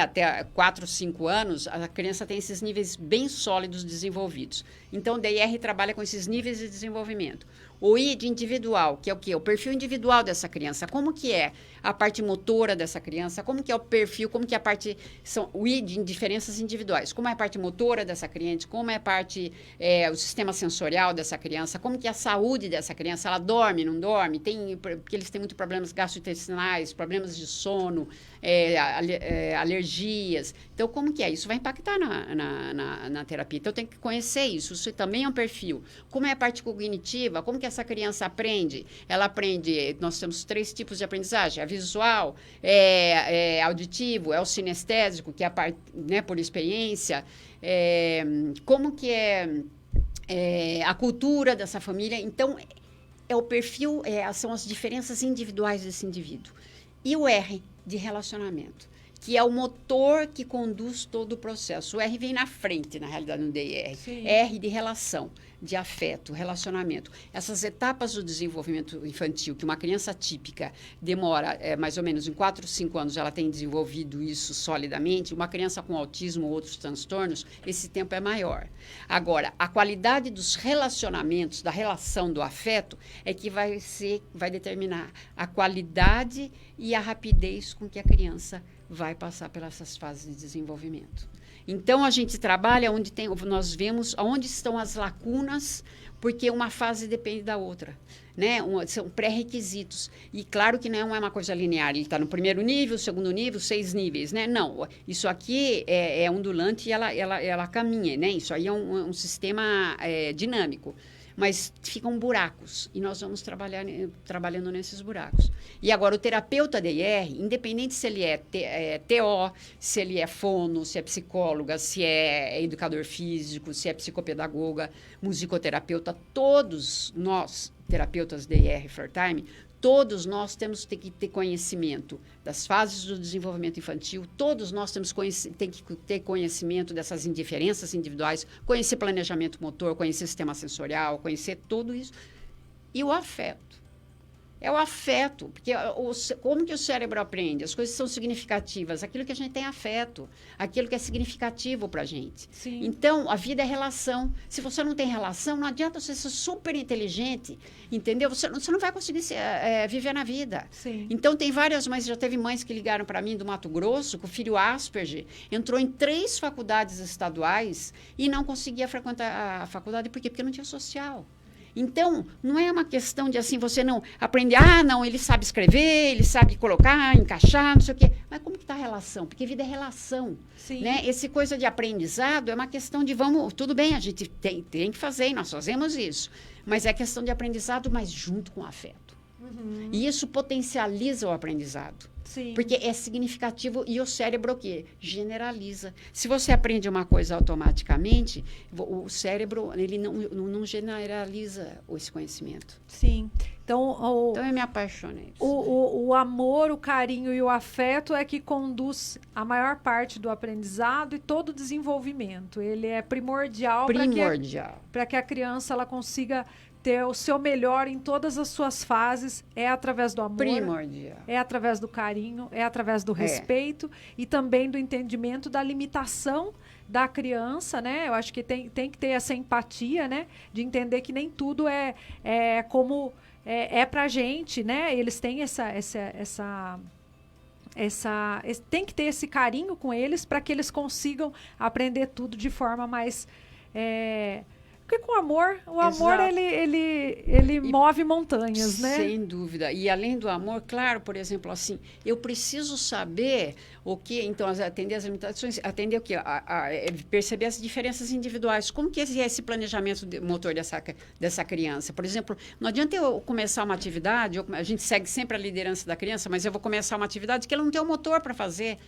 até 4, 5 anos, a criança tem esses níveis bem sólidos desenvolvidos. Então, o DIR trabalha com esses níveis de desenvolvimento. O I de individual, que é o quê? O perfil individual dessa criança. Como que é a parte motora dessa criança? Como que é o perfil? Como que é a parte... O I de diferenças individuais. Como é a parte motora dessa criança? Como é a parte... o sistema sensorial dessa criança? Como que é a saúde dessa criança? Ela dorme, não dorme? Porque eles têm muitos problemas gastrointestinais, problemas de sono, alergias. Então, como que é? Isso vai impactar na terapia. Então, tem que conhecer isso. Isso também é um perfil. Como é a parte cognitiva? Como que essa criança aprende? Ela aprende... Nós temos 3 tipos de aprendizagem. A visual, auditivo, o sinestésico, que é a parte, né, por experiência. Como que é a cultura dessa família. Então, o perfil, são as diferenças individuais desse indivíduo. E o R, de relacionamento, que é o motor que conduz todo o processo. O R vem na frente, na realidade, no DIR. Sim. R de relação, de afeto, relacionamento. Essas etapas do desenvolvimento infantil, que uma criança típica demora mais ou menos em 4, 5 anos, ela tem desenvolvido isso solidamente. Uma criança com autismo ou outros transtornos, esse tempo é maior. Agora, a qualidade dos relacionamentos, da relação do afeto, é que vai determinar a qualidade e a rapidez com que a criança vai passar pelas fases de desenvolvimento. Então, a gente trabalha nós vemos onde estão as lacunas, porque uma fase depende da outra, né? São pré-requisitos. E claro que não é uma coisa linear. Ele está no primeiro nível, segundo nível, 6 níveis, né? Não, isso aqui é ondulante e ela caminha, né? Isso aí é um sistema dinâmico. Mas ficam buracos, e nós vamos trabalhando nesses buracos. E agora, o terapeuta DIR, independente se ele é TO, se ele é fono, se é psicóloga, se é educador físico, se é psicopedagoga, musicoterapeuta, todos nós, terapeutas DIR Floor Time, todos nós temos que ter conhecimento das fases do desenvolvimento infantil, todos nós temos que ter conhecimento dessas indiferenças individuais, conhecer planejamento motor, conhecer sistema sensorial, conhecer tudo isso. E o afeto. É o afeto, porque como que o cérebro aprende? As coisas são significativas, aquilo que a gente tem afeto, aquilo que é significativo para a gente. Sim. Então, a vida é relação. Se você não tem relação, não adianta você ser super inteligente, entendeu? Você não vai conseguir viver na vida. Sim. Então, tem várias mães, já teve mães que ligaram para mim do Mato Grosso, que o filho Asperger entrou em 3 faculdades estaduais e não conseguia frequentar a faculdade. Por quê? Porque não tinha social. Então, não é uma questão de assim, você não aprender, não, ele sabe escrever, ele sabe colocar, encaixar, não sei o quê. Mas como que está a relação? Porque vida é relação. Sim. Né? Esse coisa de aprendizado é uma questão de, tudo bem, a gente tem que fazer, e nós fazemos isso. Mas é questão de aprendizado, mas junto com o afeto. Uhum. E isso potencializa o aprendizado. Sim. Porque é significativo e o cérebro o quê? Generaliza. Se você aprende uma coisa automaticamente, o cérebro ele não generaliza esse conhecimento. Sim. Então eu me apaixonei. O amor, o carinho e o afeto é que conduz a maior parte do aprendizado e todo o desenvolvimento. Ele é primordial. Para que a criança ela consiga ter o seu melhor em todas as suas fases, é através do amor, primordial. É através do carinho, é através do respeito e também do entendimento da limitação da criança, né? Eu acho que tem que ter essa empatia, né? De entender que nem tudo é como é pra gente, né? Eles têm tem que ter esse carinho com eles para que eles consigam aprender tudo de forma mais... Porque com o amor ele move montanhas, né? Sem dúvida. E além do amor, claro, por exemplo, assim, eu preciso saber o que, então, atender as limitações, atender o quê? Perceber as diferenças individuais. Como que é esse planejamento motor dessa criança? Por exemplo, não adianta eu começar uma atividade, a gente segue sempre a liderança da criança, mas eu vou começar uma atividade que ela não tem o motor para fazer.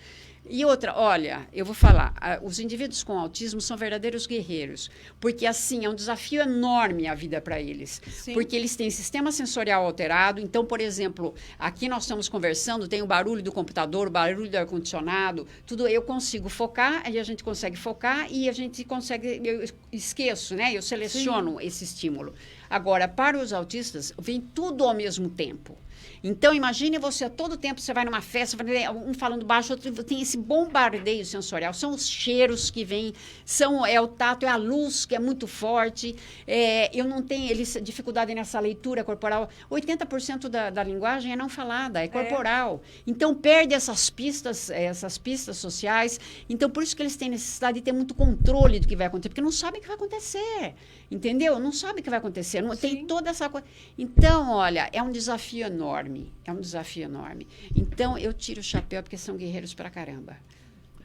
E outra, olha, eu vou falar, os indivíduos com autismo são verdadeiros guerreiros, porque assim, é um desafio enorme a vida para eles, Sim. Porque eles têm sistema sensorial alterado, então, por exemplo, aqui nós estamos conversando, tem o barulho do computador, o barulho do ar-condicionado, tudo, eu consigo focar, aí a gente consegue focar e a gente consegue, eu esqueço, né? Eu seleciono esse estímulo. Agora, para os autistas, vem tudo ao mesmo tempo. Então, imagine você, a todo tempo você vai numa festa, um falando baixo, outro tem esse bombardeio sensorial. São os cheiros que vêm, é o tato, é a luz que é muito forte. Eu não tenho dificuldade nessa leitura corporal. 80% da linguagem é não falada, é corporal. Então, perde essas pistas sociais. Então, por isso que eles têm necessidade de ter muito controle do que vai acontecer, porque não sabem o que vai acontecer. Entendeu? Não sabem o que vai acontecer. Não, tem toda essa coisa. Então, olha, é um desafio enorme. É um desafio enorme. Então, eu tiro o chapéu porque são guerreiros pra caramba.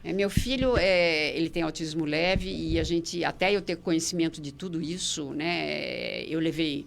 Meu filho, ele tem autismo leve e até eu ter conhecimento de tudo isso, né? Eu levei...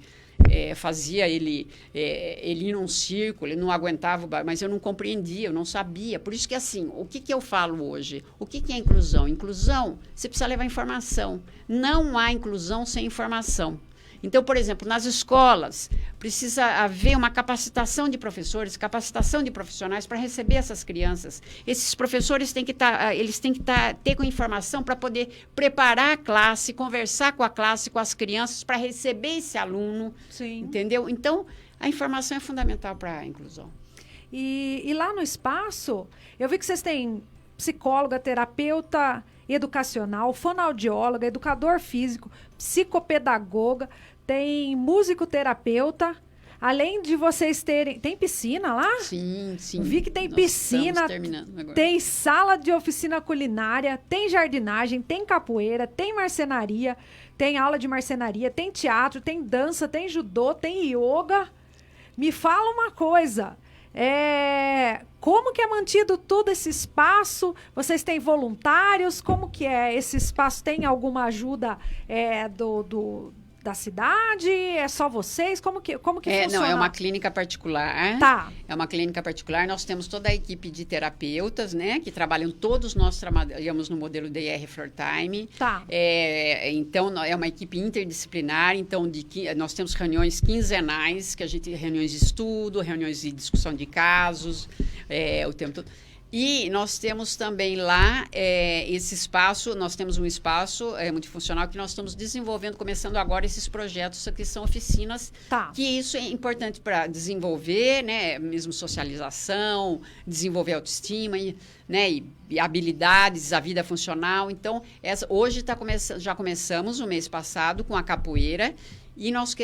fazia ele ir num circo, ele não aguentava, mas eu não compreendia, eu não sabia. Por isso que, assim, o que eu falo hoje? O que é inclusão? Inclusão, você precisa levar informação. Não há inclusão sem informação. Então, por exemplo, nas escolas, precisa haver uma capacitação de professores, capacitação de profissionais para receber essas crianças. Esses professores têm que ter com informação para poder preparar a classe, conversar com a classe, com as crianças, para receber esse aluno. Sim. Entendeu? Então, a informação é fundamental para a inclusão. E lá no espaço, eu vi que vocês têm psicóloga, terapeuta educacional, fonoaudióloga, educador físico, psicopedagoga, tem musicoterapeuta. Além de vocês terem... Tem piscina lá? Sim. Vi que tem piscina, tem sala de oficina culinária, tem jardinagem, tem capoeira, tem marcenaria, tem aula de marcenaria, tem teatro, tem dança, tem judô, tem yoga. Me fala uma coisa... Como que é mantido todo esse espaço? Vocês têm voluntários? Como que é esse espaço? Tem alguma ajuda da cidade? É só vocês? Como que funciona? Não, é uma clínica particular. Tá. É uma clínica particular. Nós temos toda a equipe de terapeutas, né? Que trabalham, todos nós trabalhamos no modelo DR Floor Time. Tá. Então, é uma equipe interdisciplinar. Então, nós temos reuniões quinzenais, reuniões de estudo, reuniões de discussão de casos, o tempo todo. E nós temos também lá esse espaço, nós temos um espaço multifuncional que nós estamos desenvolvendo, começando agora esses projetos que são oficinas, que isso é importante para desenvolver, né, mesmo socialização, desenvolver autoestima, né, e habilidades, a vida funcional. Então, hoje já começamos o mês passado com a capoeira, e nós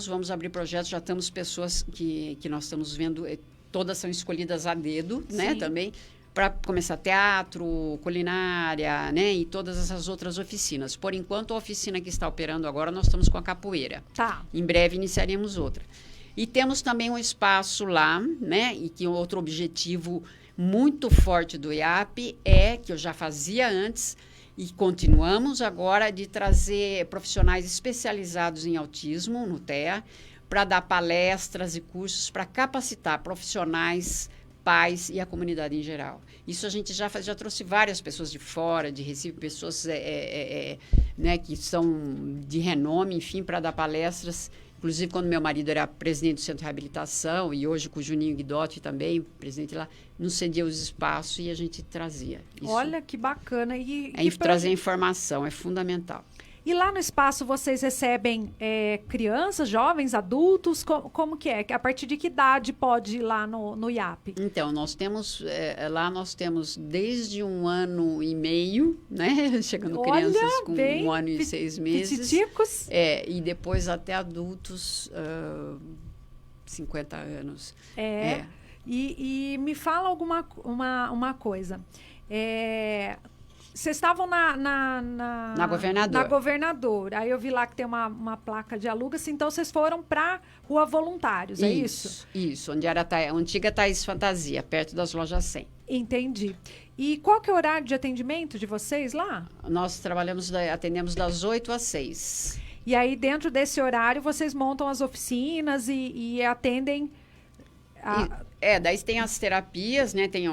vamos abrir projetos, já temos pessoas que nós estamos vendo... Todas são escolhidas a dedo, né, também, para começar teatro, culinária, né, e todas essas outras oficinas. Por enquanto, a oficina que está operando agora, nós estamos com a capoeira. Em breve iniciaremos outra. E temos também um espaço lá, né, e que outro objetivo muito forte do IAP que eu já fazia antes, e continuamos agora, de trazer profissionais especializados em autismo no TEA, para dar palestras e cursos para capacitar profissionais, pais e a comunidade em geral. Isso a gente já trouxe várias pessoas de fora, de Recife, pessoas né, que são de renome, enfim, para dar palestras. Inclusive, quando meu marido era presidente do Centro de Reabilitação, e hoje com o Juninho Guidotti também, presidente lá, nos cedia os espaços e a gente trazia. Isso. Olha, que bacana. Trazer informação é fundamental. E lá no espaço vocês recebem crianças, jovens, adultos? Como que é? A partir de que idade pode ir lá no IAP? Então, nós temos, lá nós temos desde 1 ano e meio, né? Chegando crianças com 1 ano e 6 meses. Pititicos. E depois até adultos, 50 anos. E me fala uma coisa. Vocês estavam na Governador. Aí eu vi lá que tem uma placa de aluga-se. Então, vocês foram para Rua Voluntários, é isso? Isso, onde era a antiga Thaís Fantasia, perto das lojas 100. Entendi. E qual que é o horário de atendimento de vocês lá? Nós atendemos das 8 às 6. E aí, dentro desse horário, vocês montam as oficinas e atendem... daí tem as terapias, né? Tem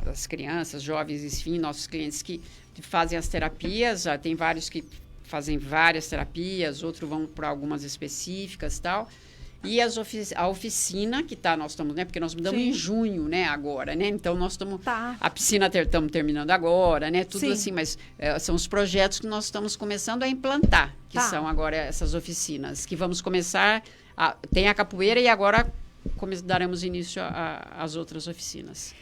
as crianças, jovens, enfim, nossos clientes que fazem as terapias. Tem vários que fazem várias terapias, outros vão para algumas específicas e tal. E a oficina que nós estamos, né? Porque nós mudamos em junho, né? Agora, né? Então, nós estamos... A piscina estamos terminando agora, né? Tudo assim, mas são os projetos que nós estamos começando a implantar, que são agora essas oficinas, que vamos começar... tem a capoeira e agora daremos início às outras oficinas.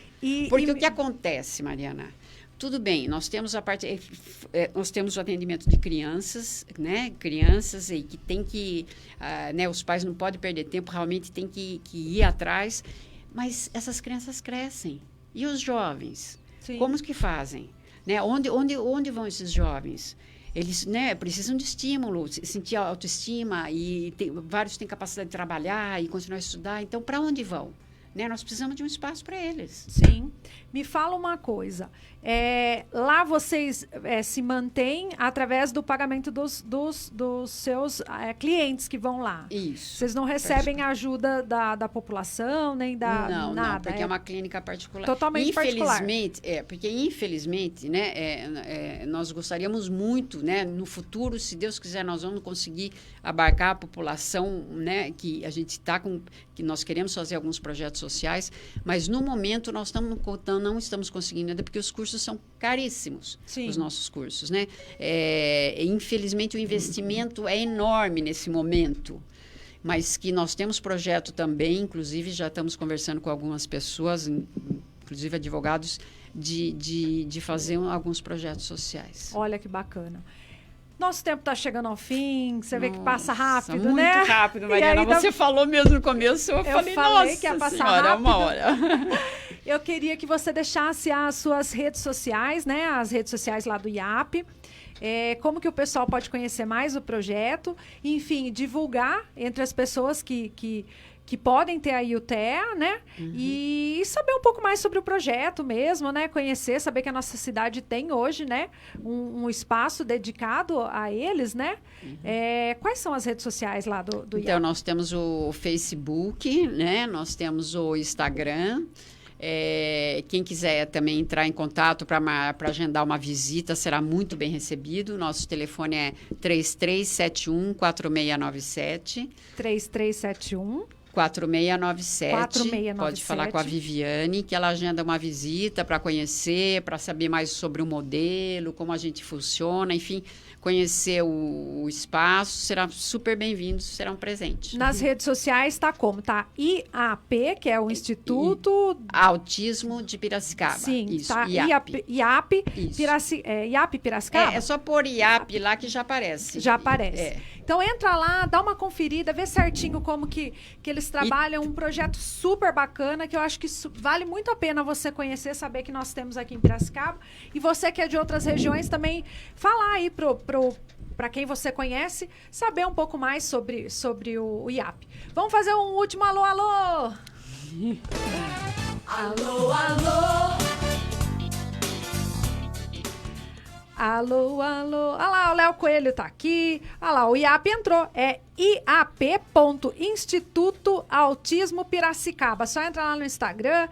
Porque o que acontece, Mariana? Tudo bem, nós temos nós temos o atendimento de crianças, né? Crianças e que tem que... né? Os pais não podem perder tempo, realmente tem que ir atrás. Mas essas crianças crescem. E os jovens? Como que fazem? Né? Onde vão esses jovens? Eles, né, precisam de estímulo, sentir autoestima, e vários têm capacidade de trabalhar e continuar a estudar. Então, para onde vão? Né? Nós precisamos de um espaço para eles. Sim. Me fala uma coisa. Lá vocês se mantêm através do pagamento dos seus clientes que vão lá. Isso. Vocês não recebem ajuda da população, nem nada? Não, porque é uma clínica particular. Totalmente particular. Porque infelizmente, né, nós gostaríamos muito, né, no futuro, se Deus quiser, nós vamos conseguir abarcar a população, né, que a gente está com, que nós queremos fazer alguns projetos sociais, mas no momento nós não estamos conseguindo ainda, porque os cursos são caríssimos, os nossos cursos, né? Infelizmente, o investimento é enorme nesse momento, mas que nós temos projeto também, inclusive já estamos conversando com algumas pessoas, inclusive advogados, de fazer alguns projetos sociais. Olha que bacana. Nosso tempo está chegando ao fim, você vê que passa rápido, muito né? Muito rápido, Mariana. Você falou mesmo no começo, eu falei, nossa que ia passar senhora, rápido. uma hora. Eu queria que você deixasse as suas redes sociais, né? As redes sociais lá do IAP. Como que o pessoal pode conhecer mais o projeto. Enfim, divulgar entre as pessoas que podem ter aí o TEA, né? Uhum. E saber um pouco mais sobre o projeto mesmo, né? Conhecer, saber que a nossa cidade tem hoje, né? Um espaço dedicado a eles, né? Uhum. Quais são as redes sociais lá do IAP? Então, nós temos o Facebook, né? Nós temos o Instagram. Quem quiser também entrar em contato para agendar uma visita será muito bem recebido. Nosso telefone é 3371-4697. 3371 4697. 4697. Pode falar com a Viviane, que ela agenda uma visita para conhecer, para saber mais sobre o modelo, como a gente funciona, enfim, conhecer o espaço. Serão super bem-vindos, serão presentes. Nas redes sociais tá como? Tá IAP, que é o Instituto... Autismo de Piracicaba. Sim, isso, tá IAP. IAP, Isso. IAP Piracicaba? É só pôr IAP lá que já aparece. Já aparece. É. Então entra lá, dá uma conferida, vê certinho como que eles trabalham. Um projeto super bacana, que eu acho que vale muito a pena você conhecer, saber que nós temos aqui em Piracicaba. E você que é de outras regiões também, falar aí para quem você conhece, saber um pouco mais sobre o IAP. Vamos fazer um último alô, alô! Alô, alô. Alô, alô. Olha lá, o Léo Coelho tá aqui. Olha lá, o IAP entrou. É iap.Instituto Autismo Piracicaba. Só entra lá no Instagram.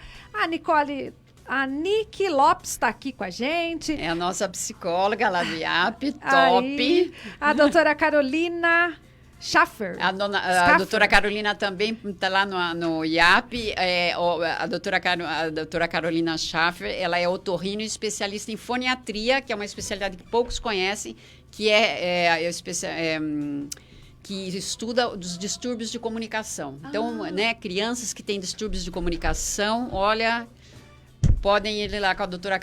A Nick Lopes tá aqui com a gente. É a nossa psicóloga lá do IAP, top. Aí, a doutora Carolina Schaffer. A doutora Carolina também está lá no IAP. A doutora Carolina Schaffer, ela é otorrino e especialista em foniatria, que é uma especialidade que poucos conhecem, que que estuda os distúrbios de comunicação. Então, né, crianças que têm distúrbios de comunicação, olha... Podem ir lá com a doutora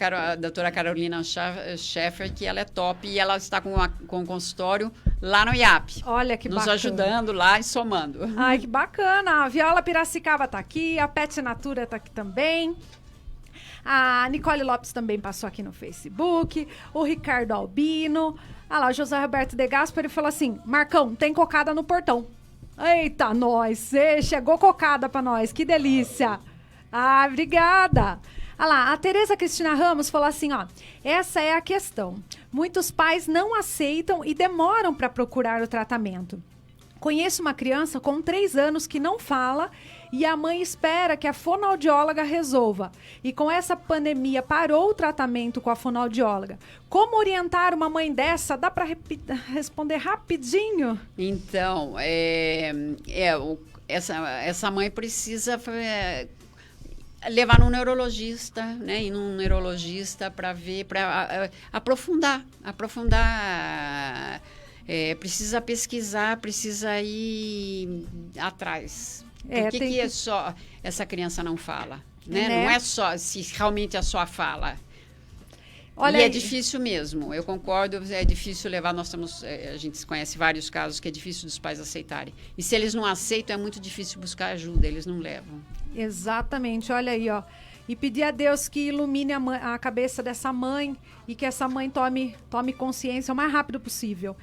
Carolina Schaffer, que ela é top, e ela está com um consultório lá no IAP. Olha que bacana. Nos ajudando lá e somando. Ai, que bacana. A Viola Piracicaba está aqui, a Pet Natura está aqui também. A Nicole Lopes também passou aqui no Facebook. O Ricardo Albino. Ah lá, o José Roberto De Gasperi falou assim, Marcão, tem cocada no portão. Eita, nós. Chegou cocada para nós. Que delícia. Ah, obrigada. Olha lá, a Tereza Cristina Ramos falou assim, ó, essa é a questão. Muitos pais não aceitam e demoram para procurar o tratamento. Conheço uma criança com 3 anos que não fala e a mãe espera que a fonoaudióloga resolva. E com essa pandemia parou o tratamento com a fonoaudióloga. Como orientar uma mãe dessa? Dá para responder rapidinho? Então, essa mãe precisa... levar num neurologista, né? Ir num neurologista para ver, para aprofundar. Precisa pesquisar, precisa ir atrás. Por que é só essa criança não fala? Né? Não é só se realmente é só a fala. Olha, e é difícil mesmo, eu concordo, é difícil levar, a gente conhece vários casos que é difícil dos pais aceitarem. E se eles não aceitam, é muito difícil buscar ajuda, eles não levam. Exatamente, olha aí, ó. E pedir a Deus que ilumine a cabeça dessa mãe e que essa mãe tome consciência o mais rápido possível.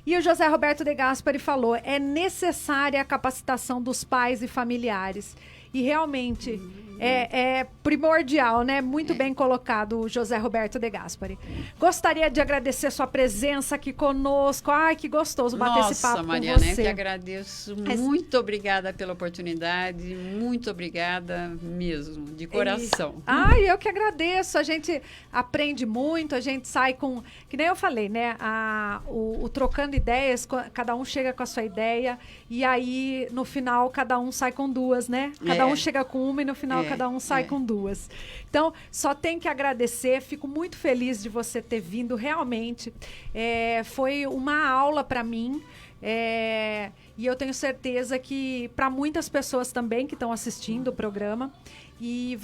E o José Roberto De Gasperi falou, é necessária a capacitação dos pais e familiares. E realmente é primordial, né? Muito bem colocado o José Roberto De Gasperi. Gostaria de agradecer sua presença aqui conosco. Ai, que gostoso bater esse papo Mariana, com você. Eu que agradeço. Muito obrigada pela oportunidade. Muito obrigada mesmo, de coração. Ai, eu que agradeço. A gente aprende muito, a gente sai com... Que nem eu falei, né? O trocando ideias, cada um chega com a sua ideia e aí, no final, cada um sai com 2, né? Cada um chega com uma e no final cada um sai com 2. Então, só tem que agradecer. Fico muito feliz de você ter vindo. Realmente, foi uma aula para mim. E eu tenho certeza que para muitas pessoas também que estão assistindo o programa. E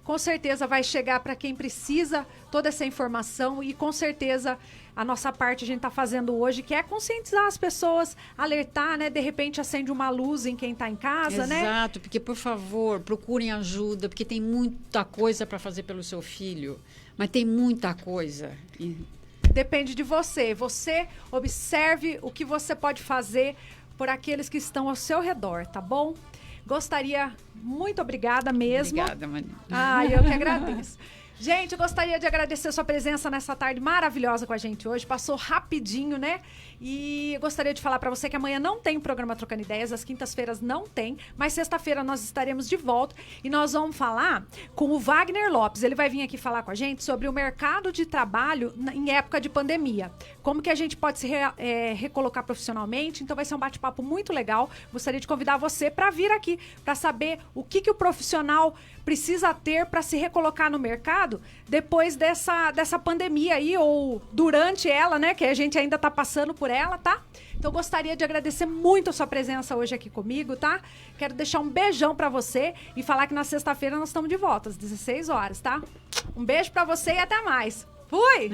com certeza vai chegar para quem precisa toda essa informação. E com certeza a nossa parte a gente está fazendo hoje, que é conscientizar as pessoas, alertar, né? De repente acende uma luz em quem está em casa, né? Exato, porque, por favor, procurem ajuda, porque tem muita coisa para fazer pelo seu filho. Mas tem muita coisa. Depende de você. Você observe o que você pode fazer por aqueles que estão ao seu redor, tá bom? Gostaria, muito obrigada mesmo. Obrigada, Maria. Eu que agradeço. Gente, eu gostaria de agradecer sua presença nessa tarde maravilhosa com a gente hoje. Passou rapidinho, né? E eu gostaria de falar pra você que amanhã não tem programa Trocando Ideias, às quintas-feiras não tem, mas sexta-feira nós estaremos de volta e nós vamos falar com o Wagner Lopes. Ele vai vir aqui falar com a gente sobre o mercado de trabalho em época de pandemia. Como que a gente pode se recolocar profissionalmente. Então vai ser um bate-papo muito legal. Gostaria de convidar você para vir aqui, para saber o que o profissional precisa ter para se recolocar no mercado depois dessa pandemia aí, ou durante ela, né? Que a gente ainda tá passando por ela, tá? Então, gostaria de agradecer muito a sua presença hoje aqui comigo, tá? Quero deixar um beijão pra você e falar que na sexta-feira nós estamos de volta, às 16 horas, tá? Um beijo pra você e até mais. Fui!